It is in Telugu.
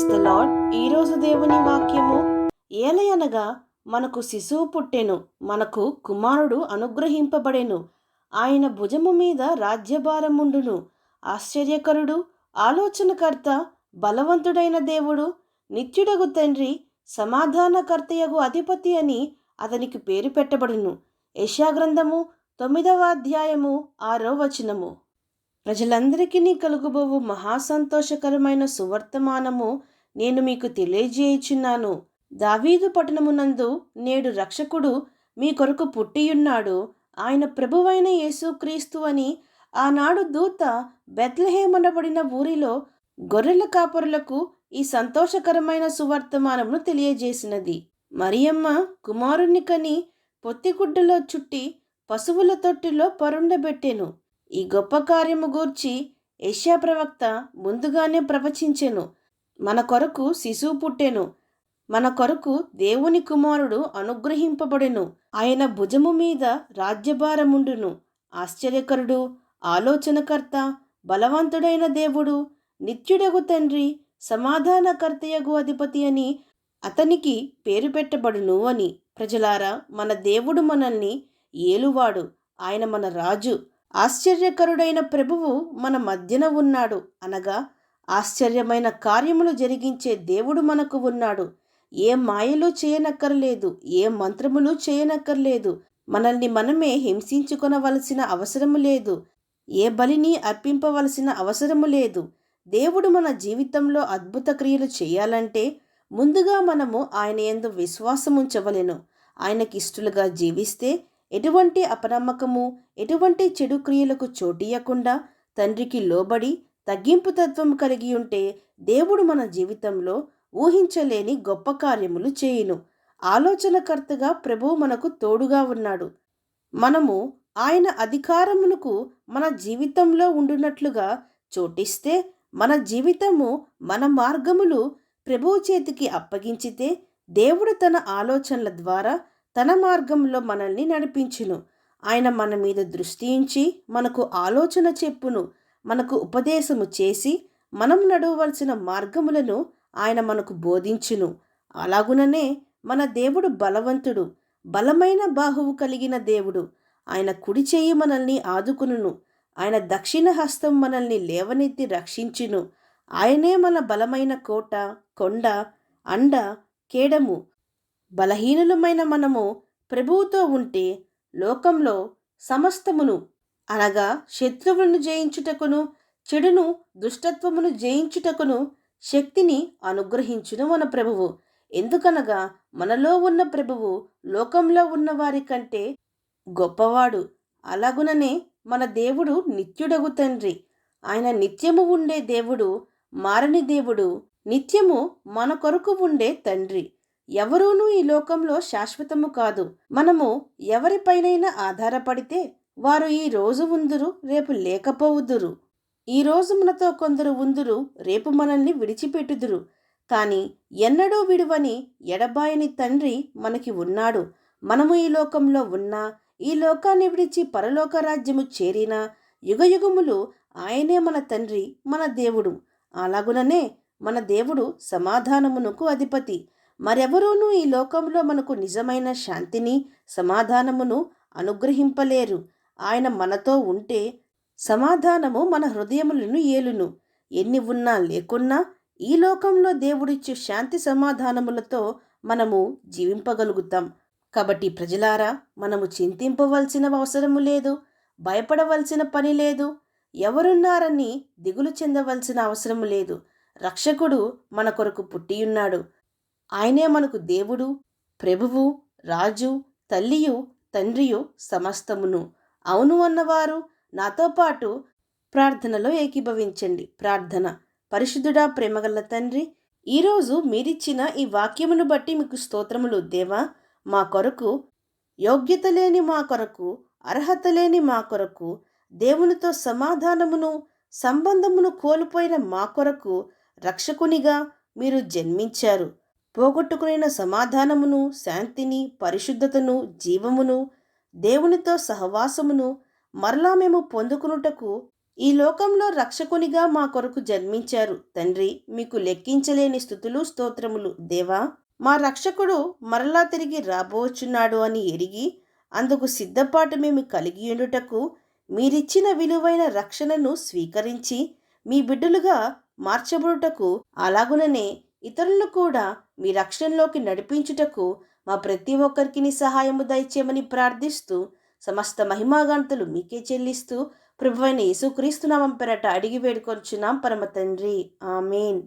Praise the lord. ఈరోజు దేవుని వాక్యము ఏలయనగా మనకు శిశువు పుట్టెను, మనకు కుమారుడు అనుగ్రహింపబడెను, ఆయన భుజము మీద రాజ్యభారముండును. ఆశ్చర్యకరుడు, ఆలోచనకర్త, బలవంతుడైన దేవుడు, నిత్యుడగు తండ్రి, సమాధానకర్తయగు అధిపతి అని అతనికి పేరు పెట్టబడును. యెషయా గ్రంథము 9వ అధ్యాయము 6వ వచనము. ప్రజలందరికీ కలుగుబోవు మహాసంతోషకరమైన సువర్తమానము నేను మీకు తెలియజేయుచున్నాను. దావీదు పట్టణమునందు నేడు రక్షకుడు మీ కొరకు పుట్టియున్నాడు. ఆయన ప్రభువైన యేసుక్రీస్తు అని ఆనాడు దూత బెత్లెహేమనబడిన ఊరిలో గొర్రెల కాపరులకు ఈ సంతోషకరమైన సువర్తమానమును తెలియజేసినది. మరియమ్మ కుమారుని కని పొత్తిగుడ్డలో చుట్టి పశువుల తొట్టిలో పరుండబెట్టెను. ఈ గొప్ప కార్యము గూర్చి యెషయా ప్రవక్త ముందుగానే ప్రవచించెను. మన కొరకు శిశువు పుట్టెను, మన కొరకు దేవుని కుమారుడు అనుగ్రహింపబడెను, ఆయన భుజము మీద రాజ్యభారముండును. ఆశ్చర్యకరుడు, ఆలోచనకర్త, బలవంతుడైన దేవుడు, నిత్యుడగు తండ్రి, సమాధానకర్తయగు అధిపతి అని అతనికి పేరు పెట్టబడును అని. ప్రజలారా, మన దేవుడు మనల్ని ఏలువాడు, ఆయన మన రాజు. ఆశ్చర్యకరుడైన ప్రభువు మన మధ్యన ఉన్నాడు, అనగా ఆశ్చర్యమైన కార్యములు జరిగించే దేవుడు మనకు ఉన్నాడు. ఏ మాయలు చేయనక్కర్లేదు, ఏ మంత్రములు చేయనక్కర్లేదు, మనల్ని మనమే హింసించుకొనవలసిన అవసరము లేదు, ఏ బలిని అర్పింపవలసిన అవసరము లేదు. దేవుడు మన జీవితంలో అద్భుత క్రియలు చేయాలంటే ముందుగా మనము ఆయన యందు విశ్వాసముంచవలెను. ఆయనకిష్టులుగా జీవిస్తే ఎటువంటి అపనమ్మకము, ఎటువంటి చెడు క్రియలకు చోటియకుండా తండ్రికి లోబడి తగ్గింపు తత్వం కలిగి ఉంటే దేవుడు మన జీవితంలో ఊహించలేని గొప్ప కార్యములు చేయును. ఆలోచనకర్తగా ప్రభువు మనకు తోడుగా ఉన్నాడు. మనము ఆయన అధికారమునకు మన జీవితంలో ఉండునట్లుగా చోటిస్తే, మన జీవితము, మన మార్గములు ప్రభువు చేతికి అప్పగించితే దేవుడు తన ఆలోచనల ద్వారా తన మార్గంలో మనల్ని నడిపించును. ఆయన మన మీద దృష్టి ఉంచి మనకు ఆలోచన చెప్పును, మనకు ఉపదేశము చేసి మనం నడవవలసిన మార్గములను ఆయన మనకు బోధించును. అలాగుననే మన దేవుడు బలవంతుడు, బలమైన బాహువు కలిగిన దేవుడు. ఆయన కుడి చేయి మనల్ని ఆదుకును, ఆయన దక్షిణ హస్తం మనల్ని లేవనెత్తి రక్షించును. ఆయనే మన బలమైన కోట, కొండ, అండ, కేడము. బలహీనులమైన మనము ప్రభువుతో ఉంటే లోకంలో సమస్తమును, అనగా శత్రువులను జయించుటకును, చెడును, దుష్టత్వమును జయించుటకును శక్తిని అనుగ్రహించును మన ప్రభువు. ఎందుకనగా మనలో ఉన్న ప్రభువు లోకంలో ఉన్న వారి కంటే గొప్పవాడు. అలాగుననే మన దేవుడు నిత్యుడగు తండ్రి. ఆయన నిత్యము ఉండే దేవుడు, మారని దేవుడు, నిత్యము మన కొరకు ఉండే తండ్రి. ఎవరూనూ ఈ లోకంలో శాశ్వతము కాదు. మనము ఎవరిపైనైనా ఆధారపడితే వారు ఈ రోజు ఉందురు, రేపు లేకపోవుదురు. ఈ రోజు మనతో కొందరు ఉందురు, రేపు మనల్ని విడిచిపెట్టుదురు. కానీ ఎన్నడూ విడువని ఎడబాయని తండ్రి మనకి ఉన్నాడు. మనము ఈ లోకంలో ఉన్నా, ఈ లోకాన్ని విడిచి పరలోక రాజ్యము చేరినా యుగయుగములు ఆయనే మన తండ్రి, మన దేవుడు. అలాగుననే మన దేవుడు సమాధానమునకు అధిపతి. మరెవరూనూ ఈ లోకంలో మనకు నిజమైన శాంతిని, సమాధానమును అనుగ్రహింపలేరు. ఆయన మనతో ఉంటే సమాధానము మన హృదయములను ఏలును. ఎన్ని ఉన్నా లేకున్నా ఈ లోకంలో దేవుడిచ్చే శాంతి సమాధానములతో మనము జీవింపగలుగుతాం. కాబట్టి ప్రజలారా, మనము చింతింపవలసిన అవసరము లేదు, భయపడవలసిన పని లేదు, ఎవరున్నారని దిగులు చెందవలసిన అవసరము లేదు. రక్షకుడు మన కొరకు పుట్టియున్నాడు. ఆయనే మనకు దేవుడు, ప్రభువు, రాజు, తల్లియు, తండ్రియు, సమస్తమును. అవును అన్నవారు నాతో పాటు ప్రార్థనలో ఏకీభవించండి. ప్రార్థన. పరిశుద్ధుడా, ప్రేమగల తండ్రి, ఈరోజు మీరిచ్చిన ఈ వాక్యమును బట్టి మీకు స్తోత్రములు. దేవా, మా కొరకు, యోగ్యత లేని మా కొరకు, అర్హత లేని మా కొరకు, దేవునితో సమాధానమును, సంబంధమును కోల్పోయిన మా కొరకు రక్షకునిగా మీరు జన్మించారు. పోగొట్టుకున్న సమాధానమును, శాంతిని, పరిశుద్ధతను, జీవమును, దేవునితో సహవాసమును మరలా మేము పొందుకునుటకు ఈ లోకంలో రక్షకునిగా మా కొరకు జన్మించారు తండ్రి. మీకు లెక్కించలేని స్థుతులు స్తోత్రములు దేవా. మా రక్షకుడు మరలా తిరిగి రాబోచున్నాడు అని ఎరిగి అందుకు సిద్ధపాటు మేము కలిగి ఉండుటకు మీరిచ్చిన విలువైన రక్షణను స్వీకరించి మీ బిడ్డలుగా మార్చబడుటకు, అలాగుననే ఇతరులను కూడా మీ రక్షణలోకి నడిపించుటకు మా ప్రతి ఒక్కరికి నీ సహాయము దయచేయమని ప్రార్థిస్తూ సమస్త మహిమాగంతులు మీకే చెల్లిస్తూ ప్రభువైన యేసుక్రీస్తు నామం పేరట అడిగి వేడుకొనుచున్నాం పరమ తండ్రి. ఆమేన్.